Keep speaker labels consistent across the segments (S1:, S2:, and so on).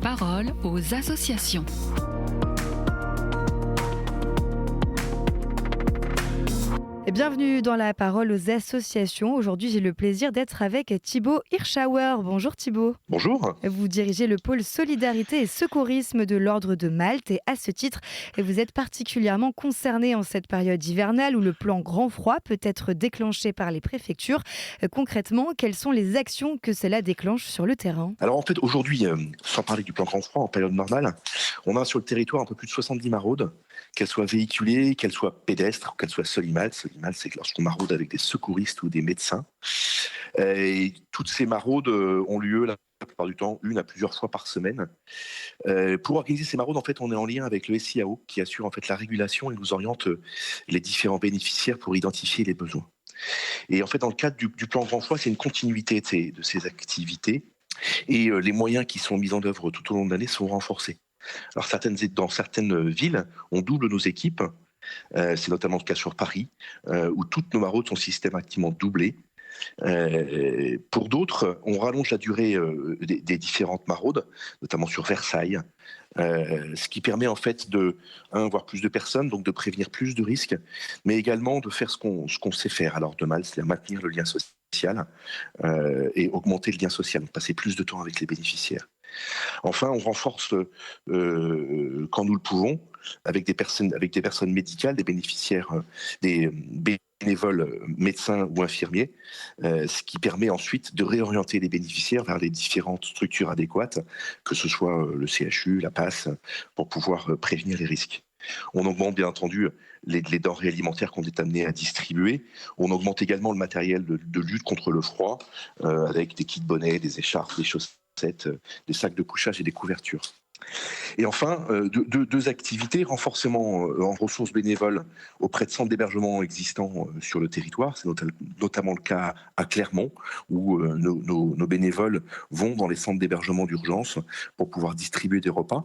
S1: parole aux associations.
S2: Bienvenue dans la parole aux associations. Aujourd'hui, j'ai le plaisir d'être avec Thibaut Hirschauer. Bonjour Thibaut.
S3: Bonjour.
S2: Vous dirigez le pôle solidarité et secourisme de l'Ordre de Malte et à ce titre, vous êtes particulièrement concerné en cette période hivernale où le plan grand froid peut être déclenché par les préfectures. Concrètement, quelles sont les actions que cela déclenche sur le terrain ?
S3: Alors en fait, aujourd'hui, sans parler du plan grand froid en période normale, on a sur le territoire un peu plus de 70 maraudes, qu'elles soient véhiculées, qu'elles soient pédestres, qu'elles soient solimales. Solimales, c'est lorsqu'on maraude avec des secouristes ou des médecins. Et toutes ces maraudes ont lieu la plupart du temps, une à plusieurs fois par semaine. Pour organiser ces maraudes, en fait, on est en lien avec le SIAO qui assure en fait la régulation et nous oriente les différents bénéficiaires pour identifier les besoins. Et en fait, dans le cadre du plan grand froid, c'est une continuité de ces activités et les moyens qui sont mis en œuvre tout au long de l'année sont renforcés. Alors dans certaines villes, on double nos équipes. C'est notamment le cas sur Paris, où toutes nos maraudes sont systématiquement doublées. Pour d'autres, on rallonge la durée des différentes maraudes, notamment sur Versailles, ce qui permet en fait de voir plus de personnes, donc de prévenir plus de risques, mais également de faire ce qu'on sait faire à l'Ordre de Malte, c'est-à-dire maintenir le lien social et augmenter le lien social, donc passer plus de temps avec les bénéficiaires. Enfin, on renforce quand nous le pouvons avec des personnes médicales, des bénéficiaires, des bénévoles médecins ou infirmiers, ce qui permet ensuite de réorienter les bénéficiaires vers les différentes structures adéquates, que ce soit le CHU, la PAS, pour pouvoir prévenir les risques. On augmente bien entendu les denrées alimentaires qu'on est amené à distribuer. On augmente également le matériel de lutte contre le froid, avec des kits bonnets, des écharpes, des chaussettes, des sacs de couchage et des couvertures. Et enfin, deux activités, renforcement en ressources bénévoles auprès de centres d'hébergement existants sur le territoire. C'est notamment le cas à Clermont, où nos bénévoles vont dans les centres d'hébergement d'urgence pour pouvoir distribuer des repas.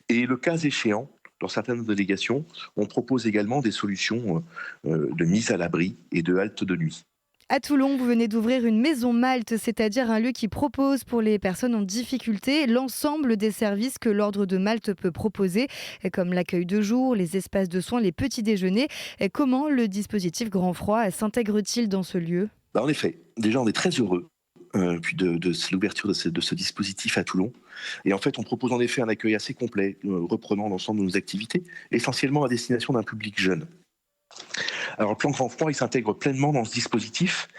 S3: Et le cas échéant, dans certaines délégations, on propose également des solutions de mise à l'abri et de halte de nuit.
S2: À Toulon, vous venez d'ouvrir une maison Malte, c'est-à-dire un lieu qui propose pour les personnes en difficulté l'ensemble des services que l'Ordre de Malte peut proposer, comme l'accueil de jour, les espaces de soins, les petits déjeuners. Comment le dispositif Grand Froid s'intègre-t-il dans ce lieu ?
S3: En effet, déjà on est très heureux puis de l'ouverture de ce dispositif à Toulon. Et en fait, on propose en effet un accueil assez complet, reprenant l'ensemble de nos activités, essentiellement à destination d'un public jeune. Alors le plan Grand Froid, il s'intègre pleinement dans ce dispositif,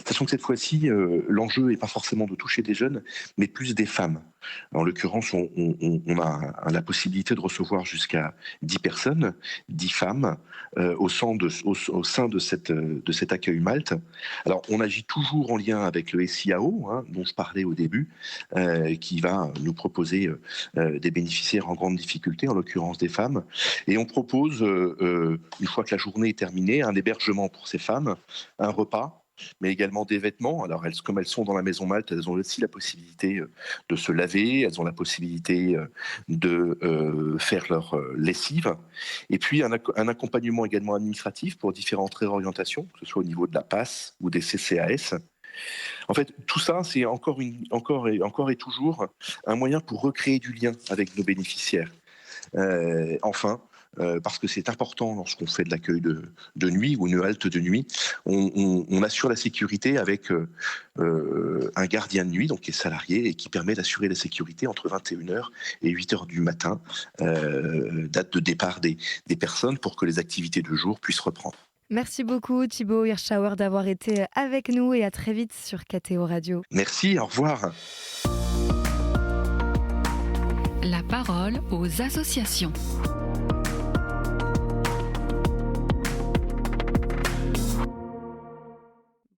S3: sachant que cette fois-ci, l'enjeu n'est pas forcément de toucher des jeunes, mais plus des femmes. En l'occurrence, on a la possibilité de recevoir jusqu'à 10 personnes, 10 femmes, au sein de cet accueil Malte. Alors on agit toujours en lien avec le SIAO, dont je parlais au début, qui va nous proposer des bénéficiaires en grande difficulté, en l'occurrence des femmes. Et on propose, une fois que la journée est terminée, un hébergement pour ces femmes, un repas, mais également des vêtements. Alors, comme elles sont dans la maison Malte, elles ont aussi la possibilité de se laver, elles ont la possibilité de faire leur lessive. Et puis, un accompagnement également administratif pour différentes réorientations, que ce soit au niveau de la PAS ou des CCAS. En fait, tout ça, c'est encore et toujours un moyen pour recréer du lien avec nos bénéficiaires. Parce que c'est important lorsqu'on fait de l'accueil de nuit ou une halte de nuit, on assure la sécurité avec un gardien de nuit, donc qui est salarié et qui permet d'assurer la sécurité entre 21h et 8h du matin, date de départ des personnes pour que les activités de jour puissent reprendre.
S2: Merci beaucoup Thibaut Hirschauer d'avoir été avec nous et à très vite sur KTO Radio.
S3: Merci, au revoir.
S1: La parole aux associations.